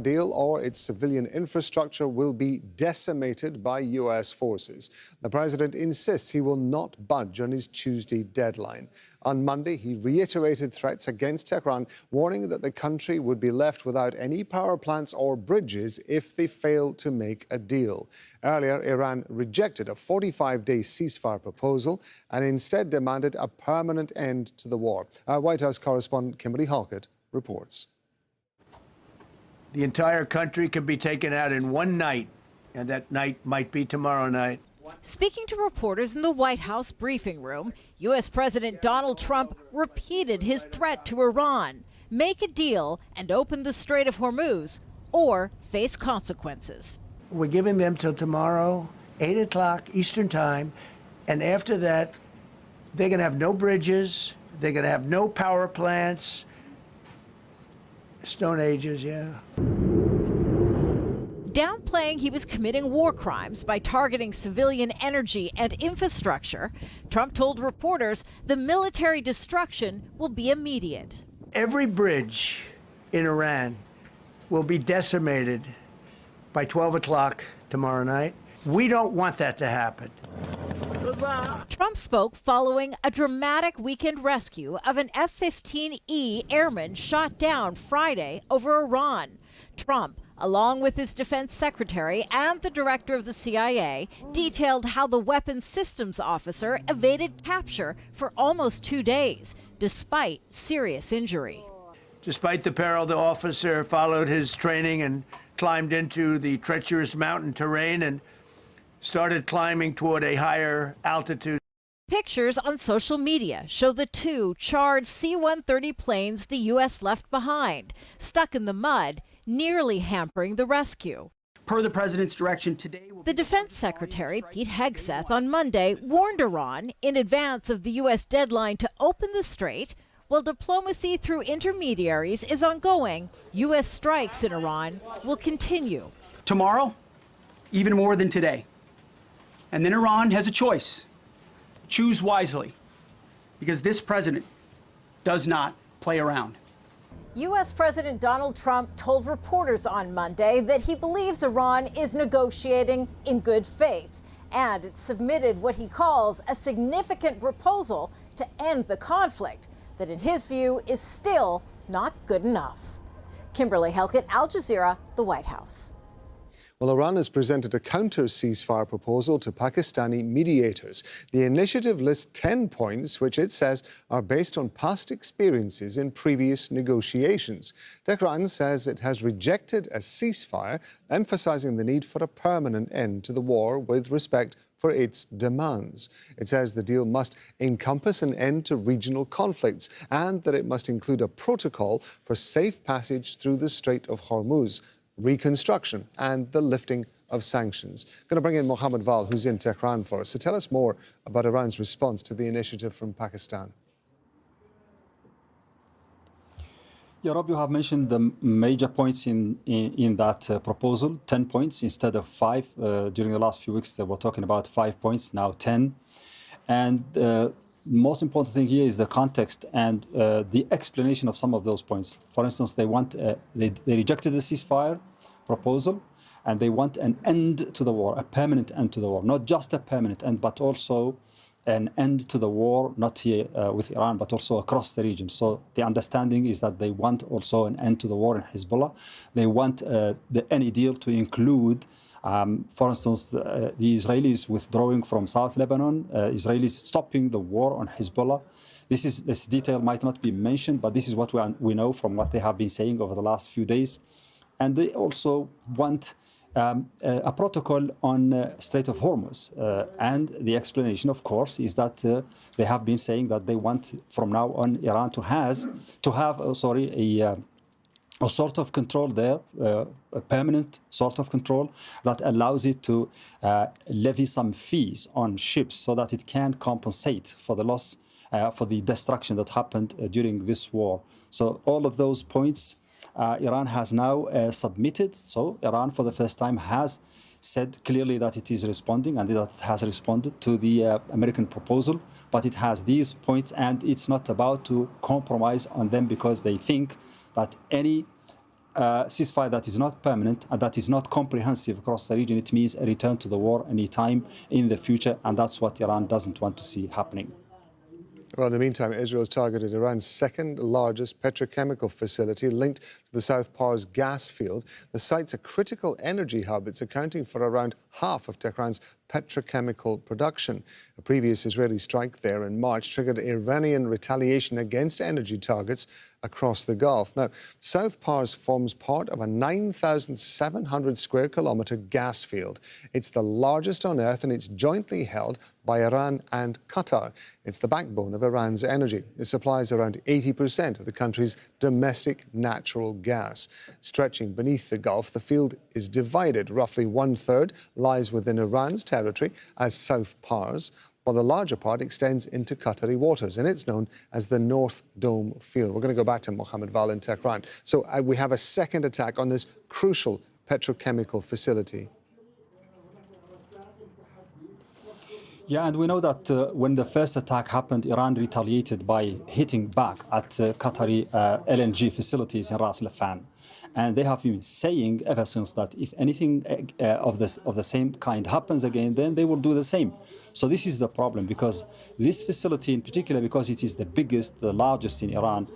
deal or its civilian infrastructure will be decimated by U.S. forces. The president insists he will not budge on his Tuesday deadline. On Monday, he reiterated threats against Tehran, warning that the country would be left without any power plants or bridges if they fail to make a deal. Earlier, Iran rejected a 45-day ceasefire proposal and instead demanded a permanent end to the war. Our White House correspondent Kimberly Halkett reports. The entire country can be taken out in one night, and that night might be tomorrow night. Speaking to reporters in the White House briefing room, U.S. President Donald Trump repeated his threat to Iran: make a deal and open the Strait of Hormuz, or face consequences. We're giving them till tomorrow, 8 o'clock Eastern Time, and after that, they're going to have no bridges, they're going to have no power plants. Stone Ages, yeah. Downplaying he was committing war crimes by targeting civilian energy and infrastructure, Trump told reporters the military destruction will be immediate. Every bridge in Iran will be decimated by 12 o'clock tomorrow night. We don't want that to happen. Trump spoke following a dramatic weekend rescue of an F-15E airman shot down Friday over Iran. Trump, along with his defense secretary and the director of the CIA, detailed how the weapons systems officer evaded capture for almost 2 days, despite serious injury. Despite the peril, the officer followed his training and climbed into the treacherous mountain terrain and started climbing toward a higher altitude. Pictures on social media show the two charred C-130 planes the U.S. left behind, stuck in the mud, nearly hampering the rescue. Per the president's direction today, the defense secretary, Pete Hegseth, on Monday warned Iran in advance of the U.S. deadline to open the strait. While diplomacy through intermediaries is ongoing, U.S. strikes in Iran will continue. Tomorrow, even more than today. And then Iran has a choice. Choose wisely, because this president does not play around. U.S. President Donald Trump told reporters on Monday that he believes Iran is negotiating in good faith, and it submitted what he calls a significant proposal to end the conflict that, in his view, is still not good enough. Kimberly Halkett, Al Jazeera, the White House. Well, Iran has presented a counter-ceasefire proposal to Pakistani mediators. The initiative lists 10 points, which it says are based on past experiences in previous negotiations. Tehran says it has rejected a ceasefire, emphasizing the need for a permanent end to the war with respect for its demands. It says the deal must encompass an end to regional conflicts and that it must include a protocol for safe passage through the Strait of Hormuz, reconstruction and the lifting of sanctions. Going to bring in Mohammed Val, who's in Tehran for us. So tell us more about Iran's response to the initiative from Pakistan. Yeah, Rob, you have mentioned the major points in that proposal, 10 points instead of 5. During the last few weeks, they were talking about 5 points, now 10. And the most important thing here is the context and the explanation of some of those points. For instance, they rejected the ceasefire proposal, and they want an end to the war, a permanent end to the war. Not just a permanent end, but also an end to the war, not here with Iran, but also across the region. So the understanding is that they want also an end to the war in Hezbollah. They want any deal to include, for instance, the Israelis withdrawing from South Lebanon, Israelis stopping the war on Hezbollah. This detail might not be mentioned, but this is what we know from what they have been saying over the last few days. And they also want a protocol on Strait of Hormuz. And the explanation, of course, is that they have been saying that they want from now on Iran to have a sort of control there, a permanent sort of control that allows it to levy some fees on ships so that it can compensate for the loss, for the destruction that happened during this war. So all of those points Iran has now submitted. So Iran, for the first time, has said clearly that it is responding and that it has responded to the American proposal. But it has these points, and it's not about to compromise on them because they think that any ceasefire that is not permanent and that is not comprehensive across the region. It means a return to the war anytime in the future, and that's what Iran doesn't want to see happening. Well, in the meantime, Israel has targeted Iran's second largest petrochemical facility linked to the South Pars gas field. The site's a critical energy hub. It's accounting for around half of Tehran's petrochemical production. A previous Israeli strike there in March triggered Iranian retaliation against energy targets across the Gulf. Now, South Pars forms part of a 9,700 square kilometre gas field. It's the largest on Earth and it's jointly held by Iran and Qatar. It's the backbone of Iran's energy. It supplies around 80% of the country's domestic natural gas. Stretching beneath the Gulf, the field is divided. Roughly 1/3 lies within Iran's territory as South Pars, while the larger part extends into Qatari waters, and it's known as the North Dome Field. We're going to go back to Mohammed Val in Tehran. So we have a second attack on this crucial petrochemical facility. Yeah, and we know that when the first attack happened, Iran retaliated by hitting back at Qatari LNG facilities in Ras Laffan. And they have been saying ever since that if anything of the same kind happens again, then they will do the same. So this is the problem, because this facility in particular, because it is the biggest, the largest in Iran,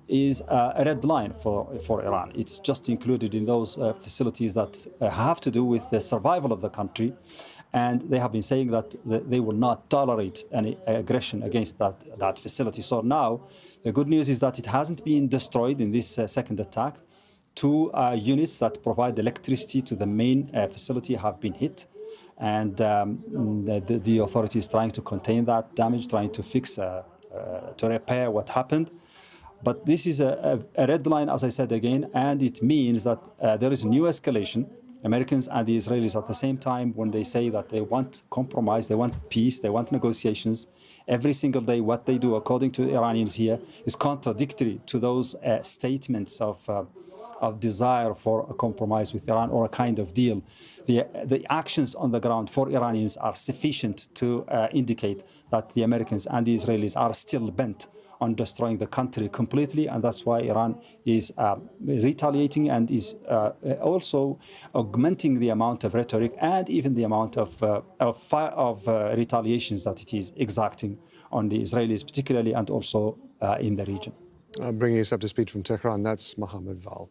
is a red line for Iran. It's just included in those facilities that have to do with the survival of the country. And they have been saying that they will not tolerate any aggression against that facility. So now the good news is that it hasn't been destroyed in this second attack. Two units that provide electricity to the main facility have been hit. And the authority is trying to contain that damage, trying to fix, to repair what happened. But this is a red line, as I said again, and it means that there is a new escalation. Americans and the Israelis at the same time, when they say that they want compromise, they want peace, they want negotiations, every single day what they do, according to the Iranians here, is contradictory to those statements of desire for a compromise with Iran or a kind of deal. The actions on the ground for Iranians are sufficient to indicate that the Americans and the Israelis are still bent on destroying the country completely, and that's why Iran is retaliating and is also augmenting the amount of rhetoric and even the amount of retaliations that it is exacting on the Israelis particularly, and also in the region. Bringing us up to speed from Tehran, that's Mohammed Val.